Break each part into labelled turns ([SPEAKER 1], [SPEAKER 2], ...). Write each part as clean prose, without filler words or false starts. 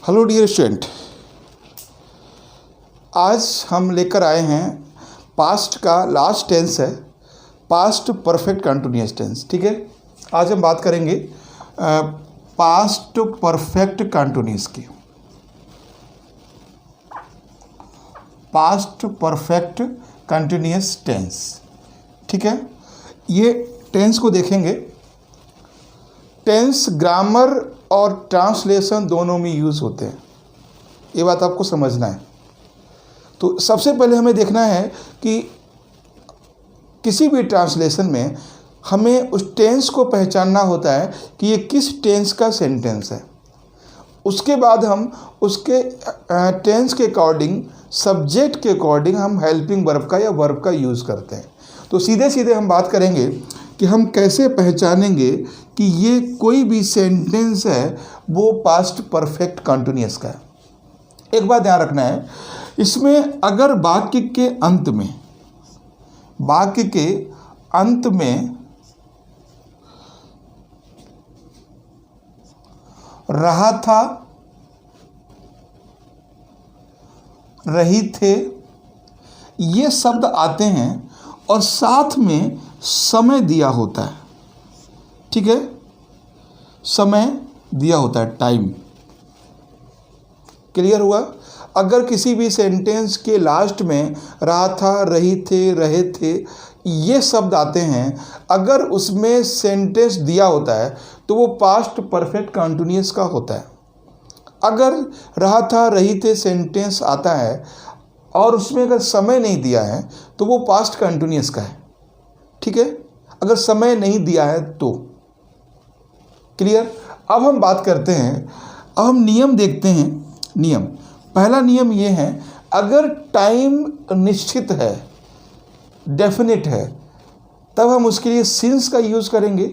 [SPEAKER 1] Hello dear student, आज हम लेकर आए हैं पास्ट का लास्ट टेंस है, पास्ट परफेक्ट कंटिन्यूअस टेंस। ठीक है, आज हम बात करेंगे पास्ट परफेक्ट कंटिन्यूअस की। Past perfect continuous tense. ठीक है, ये टेंस को देखेंगे। टेंस ग्रामर और ट्रांसलेशन दोनों में यूज़ होते हैं, ये बात आपको समझना है। तो सबसे पहले हमें देखना है कि किसी भी ट्रांसलेशन में हमें उस टेंस को पहचानना होता है कि ये किस टेंस का सेंटेंस है। उसके बाद हम उसके टेंस के अकॉर्डिंग, सब्जेक्ट के अकॉर्डिंग हम हेल्पिंग वर्ब का या वर्ब का यूज़ करते हैं। तो सीधे सीधे हम बात करेंगे कि हम कैसे पहचानेंगे कि ये कोई भी सेंटेंस है वो पास्ट परफेक्ट कंटिन्यूअस का है। एक बात ध्यान रखना है, इसमें अगर वाक्य के अंत में रहा था, रही थे, ये शब्द आते हैं और साथ में समय दिया होता है। ठीक है, समय दिया होता है, टाइम। क्लियर हुआ? अगर किसी भी सेंटेंस के लास्ट में रहा था, रही थे, रहे थे, ये शब्द आते हैं, अगर उसमें सेंटेंस दिया होता है तो वो पास्ट परफेक्ट कंटिन्यूअस का होता है। अगर रहा था, रही थे सेंटेंस आता है और उसमें अगर समय नहीं दिया है तो वो पास्ट कंटिन्यूअस का है। ठीक है, अगर समय नहीं दिया है तो। क्लियर? अब हम बात करते हैं, अब हम नियम देखते हैं। नियम, पहला नियम ये है, अगर टाइम निश्चित है, डेफिनेट है, तब हम उसके लिए सिंस का यूज़ करेंगे,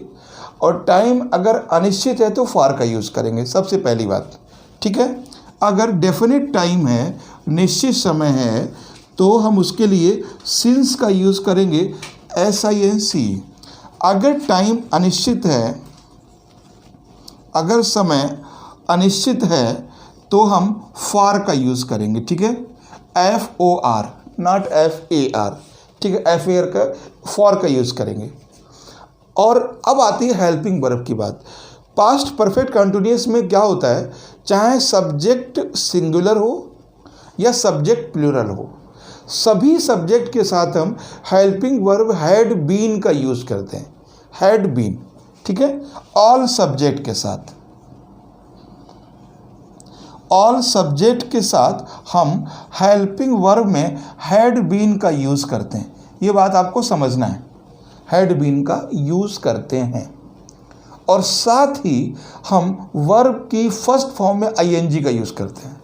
[SPEAKER 1] और टाइम अगर अनिश्चित है तो फॉर का यूज़ करेंगे। सबसे पहली बात। ठीक है, अगर डेफिनेट टाइम है, निश्चित समय है, तो हम उसके लिए सिंस का यूज़ करेंगे, SINC। अगर टाइम अनिश्चित है, अगर समय अनिश्चित है, तो हम फॉर का यूज़ करेंगे। ठीक है, FOR, नॉट FAR। ठीक है, FAR का, फॉर का यूज़ करेंगे। और अब आती है हेल्पिंग वर्ब की बात। पास्ट परफेक्ट कंटिन्यूअस में क्या होता है, चाहे सब्जेक्ट सिंगुलर हो या सब्जेक्ट प्लूरल हो, सभी सब्जेक्ट के साथ हम हेल्पिंग वर्ब हैड बीन का यूज़ करते हैं। Had been. ठीक है, ऑल सब्जेक्ट के साथ, ऑल सब्जेक्ट के साथ हम हेल्पिंग वर्ब में हैड बीन का यूज़ करते हैं। ये बात आपको समझना है, हैड बीन का यूज़ करते हैं। और साथ ही हम वर्ब की फर्स्ट फॉर्म में ING का यूज़ करते हैं।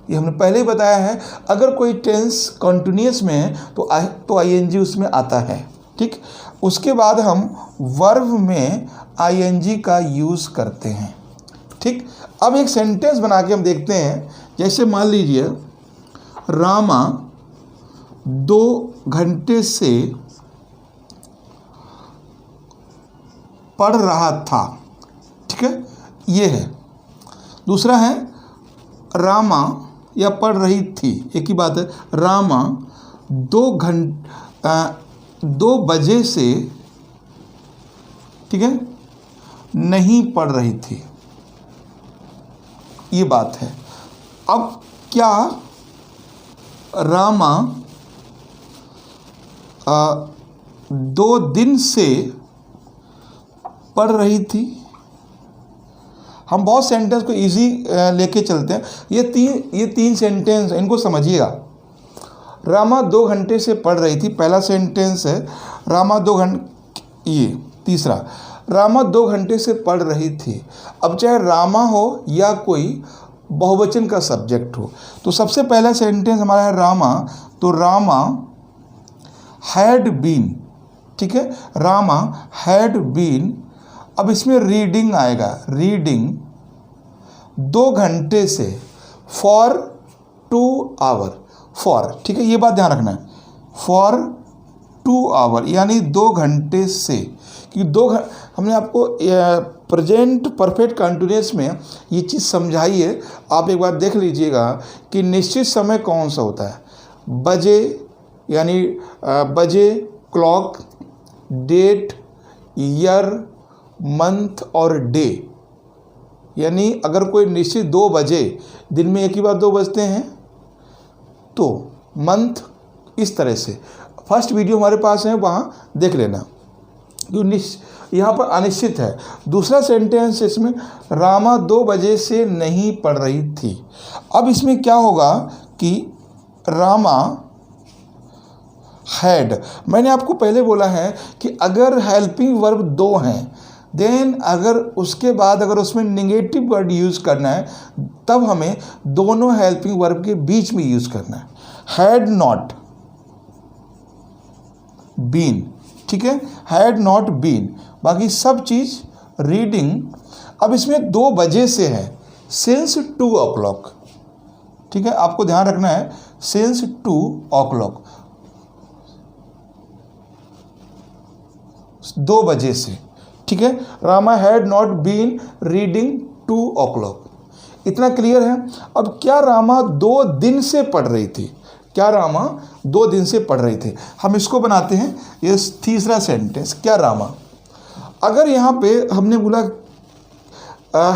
[SPEAKER 1] ये हमने पहले ही बताया है, अगर कोई टेंस कंटिन्यूअस में है तो ING उसमें आता है। ठीक, उसके बाद हम वर्ब में ING का यूज़ करते हैं। ठीक, अब एक सेंटेंस बना के हम देखते हैं। जैसे मान लीजिए, रामा 2 घंटे से पढ़ रहा था। ठीक है, ये है। दूसरा है रामा, या पढ़ रही थी, एक ही बात है। रामा 2 बजे से, ठीक है, नहीं पढ़ रही थी, ये बात है। अब क्या रामा 2 दिन से पढ़ रही थी? हम बहुत सेंटेंस को इजी लेके चलते हैं। ये तीन सेंटेंस, इनको समझिएगा। रामा 2 घंटे से पढ़ रही थी, पहला सेंटेंस है। रामा 2 घंटे, ये तीसरा, रामा 2 घंटे से पढ़ रही थी। अब चाहे रामा हो या कोई बहुवचन का सब्जेक्ट हो, तो सबसे पहला सेंटेंस हमारा है रामा, तो रामा हैड बीन। ठीक है, रामा हैड बीन। अब इसमें रीडिंग आएगा, रीडिंग 2 घंटे से, फॉर 2 आवर, फॉर। ठीक है, ये बात ध्यान रखना है, फॉर 2 आवर यानी 2 घंटे से, कि हमने आपको प्रेजेंट परफेक्ट कंटिन्यूअस में ये चीज़ समझाई है। आप एक बार देख लीजिएगा कि निश्चित समय कौन सा होता है, बजे यानी बजे, क्लॉक, डेट, ईयर, मंथ और डे। यानी अगर कोई निश्चित 2 बजे, दिन में एक ही बार 2 बजते हैं, तो मंथ इस तरह से। फर्स्ट वीडियो हमारे पास है, वहाँ देख लेना। यहाँ पर अनिश्चित है। दूसरा सेंटेंस इसमें, रामा 2 बजे से नहीं पढ़ रही थी। अब इसमें क्या होगा कि रामा हैड, मैंने आपको पहले बोला है कि अगर हेल्पिंग वर्ब 2 हैं, देन अगर उसके बाद अगर उसमें नेगेटिव वर्ड यूज़ करना है, तब हमें दोनों हेल्पिंग वर्ब के बीच में यूज़ करना है। हैड नॉट बीन, ठीक है, हैड नॉट बीन। बाकी सब चीज़ रीडिंग। अब इसमें 2 बजे से है, सिंस 2 o'clock, ठीक है, आपको ध्यान रखना है, सिंस 2 o'clock, 2 बजे से, ठीक है। Rama had not been reading 2 o'clock। इतना क्लियर है। अब क्या रामा 2 दिन से पढ़ रही थी? क्या रामा 2 दिन से पढ़ रही थी? हम इसको बनाते हैं, ये तीसरा सेंटेंस। क्या रामा, अगर यहाँ पे हमने बोला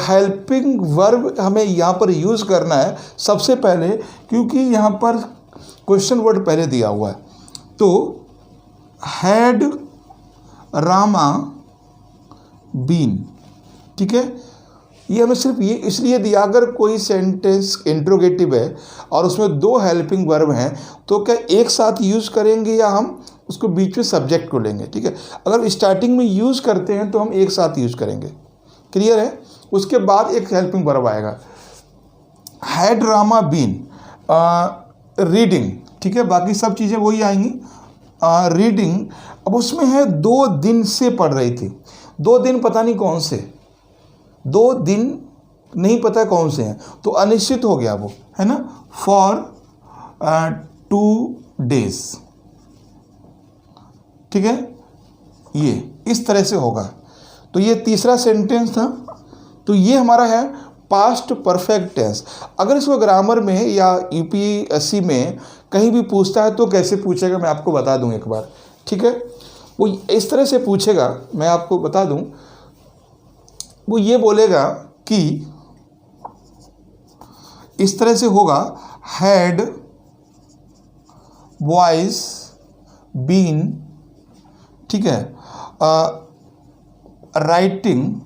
[SPEAKER 1] हेल्पिंग वर्ब हमें यहाँ पर यूज़ करना है सबसे पहले, क्योंकि यहाँ पर क्वेश्चन वर्ड पहले दिया हुआ है। तो हैड रामा बीन, ठीक है, ये हमें सिर्फ ये इसलिए दिया, अगर कोई सेंटेंस इंट्रोगेटिव है और उसमें 2 हेल्पिंग वर्ब हैं, तो क्या एक साथ यूज़ करेंगे या हम उसको बीच में सब्जेक्ट को लेंगे, ठीक है। अगर स्टार्टिंग में यूज़ करते हैं तो हम एक साथ यूज़ करेंगे, क्लियर है। उसके बाद एक हेल्पिंग वर्ब आएगा। हैड रामा बीन रीडिंग, ठीक है, बाकी सब चीज़ें वही आएंगी। रीडिंग, अब उसमें है 2 दिन से पढ़ रही थी। 2 दिन पता नहीं कौन से, 2 दिन नहीं पता कौन से हैं, तो अनिश्चित हो गया वो, है ना। फॉर 2 days, ठीक है, ये इस तरह से होगा। तो ये तीसरा सेंटेंस था। तो ये हमारा है पास्ट परफेक्ट टेंस। अगर इसको ग्रामर में या यूपीएससी में कहीं भी पूछता है तो कैसे पूछेगा, मैं आपको बता दूं एक बार, ठीक है। वो इस तरह से पूछेगा, मैं आपको बता दूं, वो ये बोलेगा कि इस तरह से होगा, हैड बॉयज बीन, ठीक है, राइटिंग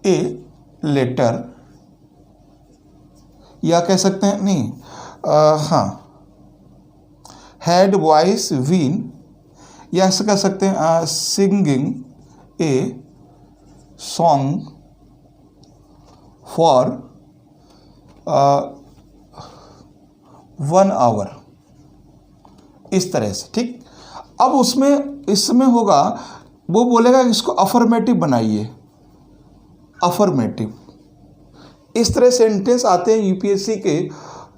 [SPEAKER 1] ए लेटर, या कह सकते हैं नहीं, हाँ, हैड बॉयज बीन, या ऐसा कह सकते हैं singing a song for 1 hour, इस तरह से, ठीक। अब उसमें इसमें होगा, वो बोलेगा इसको अफर्मेटिव बनाइए, अफर्मेटिव। इस तरह सेंटेंस आते हैं यूपीएससी के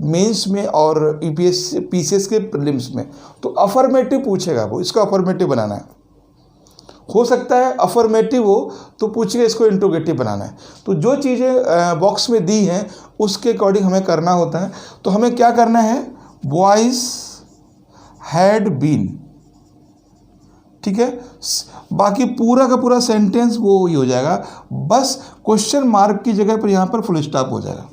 [SPEAKER 1] मेंस में और यूपीएससी पीसीएस के प्रीलिम्स में। तो अफर्मेटिव पूछेगा वो, इसको अफर्मेटिव बनाना है। हो सकता है अफर्मेटिव हो तो पूछेगा इसको इंट्रोगेटिव बनाना है। तो जो चीज़ें बॉक्स में दी हैं उसके अकॉर्डिंग हमें करना होता है। तो हमें क्या करना है, बॉयज हैड बीन, ठीक है। बाकी पूरा का पूरा सेंटेंस वो ही हो जाएगा, बस क्वेश्चन मार्क की जगह पर यहाँ पर फुल स्टॉप हो जाएगा,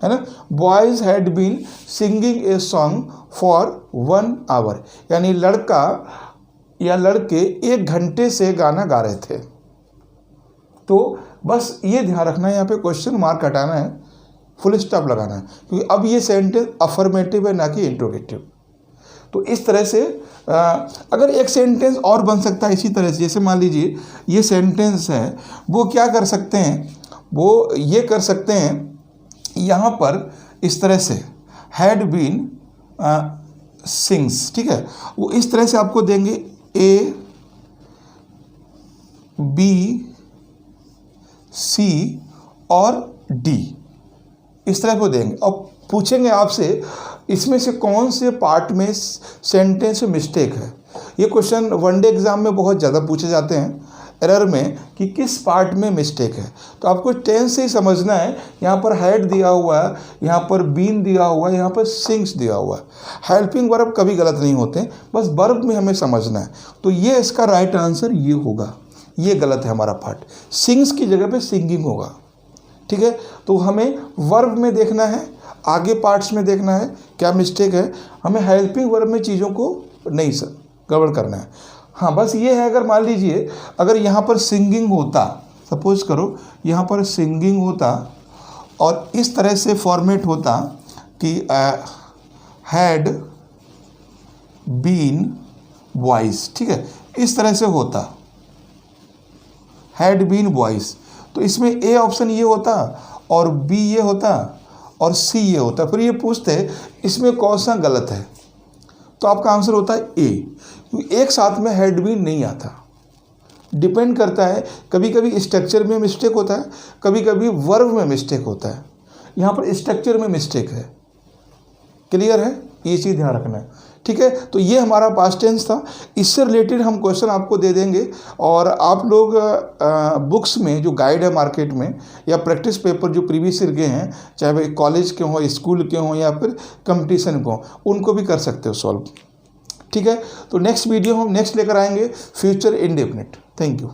[SPEAKER 1] है ना। Boys had been singing a song for 1 hour, यानी लड़का या लड़के 1 घंटे से गाना गा रहे थे। तो बस ये ध्यान रखना है, यहाँ पे क्वेश्चन मार्क हटाना है, फुल स्टॉप लगाना है, क्योंकि अब ये सेंटेंस अफर्मेटिव है ना कि इंट्रोगेटिव। तो इस तरह से अगर एक सेंटेंस और बन सकता है इसी तरह से, जैसे मान लीजिए ये सेंटेंस है, वो क्या कर सकते हैं, वो ये कर सकते हैं यहाँ पर इस तरह से, हैड बीन सिंग्स, ठीक है। वो इस तरह से आपको देंगे A B C और D, इस तरह को देंगे। अब पूछेंगे आपसे इसमें से कौन से पार्ट में सेंटेंस में मिस्टेक है, ये क्वेश्चन वनडे एग्जाम में बहुत ज़्यादा पूछे जाते हैं एरर में कि किस पार्ट में मिस्टेक है। तो आपको टेंस से ही समझना है। यहाँ पर हैड दिया हुआ है, यहाँ पर बीन दिया हुआ है, यहाँ पर सिंग्स दिया हुआ है। हेल्पिंग वर्ब कभी गलत नहीं होते, बस वर्ब में हमें समझना है। तो ये इसका राइट आंसर ये होगा, ये गलत है हमारा पार्ट। सिंग्स की जगह पे सिंगिंग होगा। ठीक है, तो हमें वर्ब में देखना है, आगे पार्ट्स में देखना है क्या मिस्टेक है। हमें हेल्पिंग वर्ब में चीज़ों को नहीं गड़बड़ करना है। हाँ, बस ये है, अगर मान लीजिए अगर यहाँ पर सिंगिंग होता, सपोज करो यहाँ पर सिंगिंग होता और इस तरह से फॉर्मेट होता कि हैड बीन बॉयज़, ठीक है, इस तरह से होता हैड बीन बॉयज़, तो इसमें ए ऑप्शन ये होता और बी ये होता और सी ये होता। फिर ये पूछते इसमें कौन सा गलत है, तो आपका आंसर होता है ए, क्योंकि एक साथ में हैड बीन नहीं आता। डिपेंड करता है, कभी कभी स्ट्रक्चर में मिस्टेक होता है, कभी कभी वर्ब में मिस्टेक होता है। यहाँ पर स्ट्रक्चर में मिस्टेक है। क्लियर है, ये चीज़ ध्यान रखना है। ठीक है, तो ये हमारा पास्ट टेंस था। इससे रिलेटेड हम क्वेश्चन आपको दे देंगे और आप लोग बुक्स में जो गाइड है मार्केट में या प्रैक्टिस पेपर जो प्रीवियस ईयर के हैं, चाहे वे कॉलेज के हों, स्कूल के हों या फिर कंपटीशन को, उनको भी कर सकते हो सॉल्व। ठीक है, तो नेक्स्ट वीडियो हम नेक्स्ट लेकर आएंगे फ्यूचर इंडेफिनिट। Thank you.